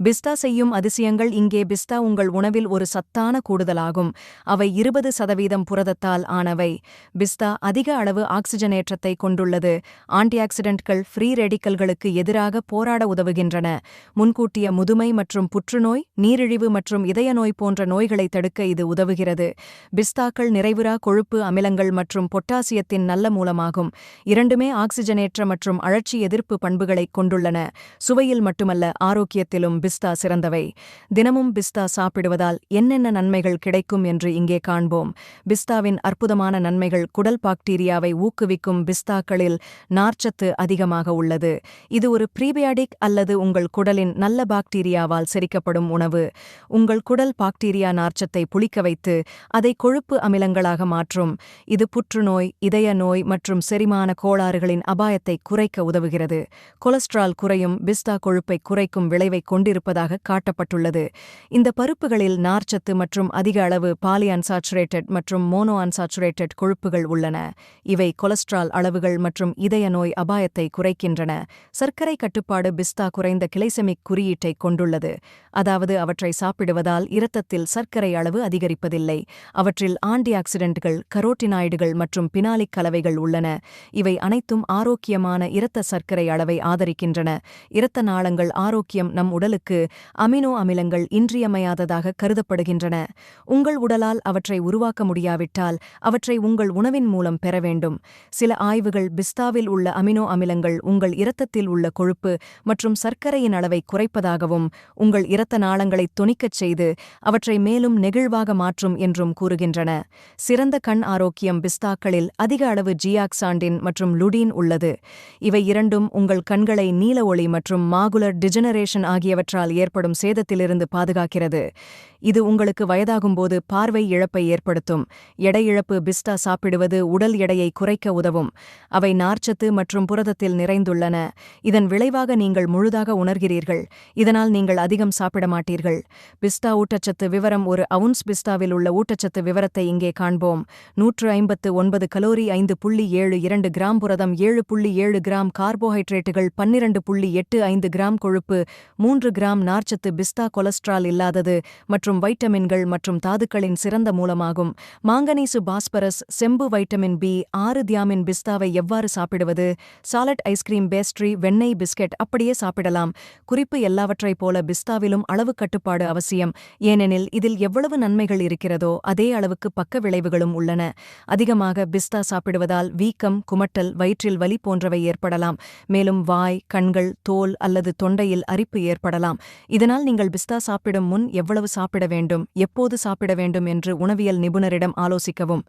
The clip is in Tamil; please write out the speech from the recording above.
பிஸ்தா செய்யும் அதிசயங்கள். இங்கே பிஸ்தா உங்கள் உணவில் ஒரு சத்தான கூடுதலாகும். அவை 20% புரதத்தால் ஆனவை. பிஸ்தா அதிக அளவு ஆக்சிஜனேற்றத்தை கொண்டுள்ளது. ஆன்டிஆக்சிடென்ட்கள் ஃப்ரீ ரெடிக்கல்களுக்கு எதிராக போராட உதவுகின்றன. முன்கூட்டிய முதுமை மற்றும் புற்றுநோய், நீரிழிவு மற்றும் இதய நோய் போன்ற நோய்களை தடுக்க இது உதவுகிறது. பிஸ்தாக்கள் நிறைவுறா கொழுப்பு அமிலங்கள் மற்றும் பொட்டாசியத்தின் நல்ல மூலமாகும். இரண்டுமே ஆக்சிஜனேற்ற மற்றும் அழற்சி எதிர்ப்பு பண்புகளைக் கொண்டுள்ளன. சுவையில் மட்டுமல்ல, ஆரோக்கியத்திலும் பிஸ்தா சிறந்தவை. தினமும் பிஸ்தா சாப்பிடுவதால் என்னென்ன நன்மைகள் கிடைக்கும் என்று இங்கே காண்போம். பிஸ்தாவின் அற்புதமான நன்மைகள். குடல் பாக்டீரியாவை ஊக்குவிக்கும். பிஸ்தாக்களில் நார்ச்சத்து அதிகமாக உள்ளது. இது ஒரு ப்ரீபயாடிக் அல்லது உங்கள் குடலின் நல்ல பாக்டீரியாவால் செரிக்கப்படும் உணவு. உங்கள் குடல் பாக்டீரியா நார்ச்சத்தை புளிக்க வைத்து அதை கொழுப்பு அமிலங்களாக மாற்றும். இது புற்றுநோய், இதய நோய் மற்றும் செரிமான கோளாறுகளின் அபாயத்தை குறைக்க உதவுகிறது. கொலஸ்ட்ரால் குறையும். பிஸ்தா கொழுப்பை குறைக்கும் விளைவைக் கொண்டிருப்பதாக காட்டப்பட்டுள்ளது. இந்த பருப்புகளில் நார்ச்சத்து மற்றும் அதிக அளவு பாலிஅன்சாச்சுரேட்டட் மற்றும் மோனோ அன்சாச்சுரேட்டட் கொழுப்புகள் உள்ளன. இவை கொலஸ்ட்ரால் அளவுகள் மற்றும் இதய நோய் அபாயத்தை குறைக்கின்றன. சர்க்கரை கட்டுப்பாடு. பிஸ்தா குறைந்த கிளைசெமிக் குறியீட்டைக் கொண்டுள்ளது, அதாவது அவற்றை சாப்பிடுவதால் இரத்தத்தில் சர்க்கரை அளவு அதிகரிப்பதில்லை. அவற்றில் ஆன்டிஆக்சிடென்ட்கள், கரோட்டினாய்டுகள் மற்றும் பினாலிக் கலவைகள் உள்ளன. இவை அனைத்தும் ஆரோக்கியமான இரத்த சர்க்கரை அளவை ஆதரிக்கின்றன. இரத்த நாளங்கள் ஆரோக்கியம். நம் உடலுக்கு அமினோ அமிலங்கள் இன்றியமையாததாக கருதப்படுகின்றன. உங்கள் உடலால் அவற்றை உருவாக்க முடியாவிட்டால் அவற்றை உங்கள் உணவின் மூலம் பெற வேண்டும். சில ஆய்வுகள் பிஸ்தாவில் உள்ள அமினோ அமிலங்கள் உங்கள் இரத்தத்தில் உள்ள கொழுப்பு மற்றும் சர்க்கரையின் அளவை குறைப்பதாகவும் உங்கள் இரத்த நாளங்களைத் தொனிக்கச் செய்து அவற்றை மேலும் நெகிழ்வாக மாற்றும் என்றும் கூறுகின்றன. சிறந்த கண் ஆரோக்கியம். பிஸ்தாக்களில் அதிக அளவு ஜியாக்சாண்டின் மற்றும் லுடீன் உள்ளது. இவை இரண்டும் உங்கள் கண்களை நீல ஒளி மற்றும் மாகுலர் டிஜெனரேஷன் ஆகியவற்றால் ஏற்படும் சேதத்திலிருந்து பாதுகாக்கிறது. இது உங்களுக்கு வயதாகும்போது பார்வை இழப்பை ஏற்படுத்தும். எடை இழப்பு. பிஸ்தா சாப்பிடுவது உடல் எடையை குறைக்க உதவும். அவை நார்ச்சத்து மற்றும் புரதத்தில் நிறைந்துள்ளன. இதன் விளைவாக நீங்கள் முழுதாக உணர்கிறீர்கள். இதனால் நீங்கள் அதிகம் சாப்பிட மாட்டீர்கள். பிஸ்தா ஊட்டச்சத்து விவரம். ஒரு அவுன்ஸ் பிஸ்தாவில் உள்ள ஊட்டச்சத்து விவரத்தை இங்கே காண்போம். 159 கலோரி, 5.72 கிராம் புரதம், 7.7 கிராம் கார்போஹைட்ரேட்டுகள், 12.85 கிராம் கொழுப்பு, 3 கிராம் நார்ச்சத்து. பிஸ்தா கொலஸ்ட்ரால் இல்லாதது மற்றும் வைட்டமின்கள் மற்றும் தாதுக்களின் சிறந்த மூலமாகும். மாங்கனீசு, பாஸ்பரஸ், செம்பு, வைட்டமின் B6. தியாமின். பிஸ்தாவை எவ்வாறு சாப்பிடுவது? சாலட், ஐஸ்கிரீம், பேஸ்ட்ரி, வெண்ணெய், பிஸ்கெட் அப்படியே சாப்பிடலாம். குறிப்பு: எல்லாவற்றைப் போல பிஸ்தாவிலும் அளவு கட்டுப்பாடு அவசியம். ஏனெனில் இதில் எவ்வளவு நன்மைகள் இருக்கிறதோ அதே அளவுக்கு பக்க விளைவுகளும் உள்ளன. அதிகமாக பிஸ்தா சாப்பிடுவதால் வீக்கம், குமட்டல், வயிற்றில் வலி போன்றவை ஏற்படலாம். மேலும் வாய், கண்கள், தோல் அல்லது தொண்டையில் அரிப்பு ஏற்படலாம். இதனால் நீங்கள் பிஸ்தா சாப்பிடும் முன் எவ்வளவு சாப்பிட வேண்டும், எப்போது சாப்பிட வேண்டும் என்று உணவியல் நிபுணரிடம் ஆலோசிக்கவும்.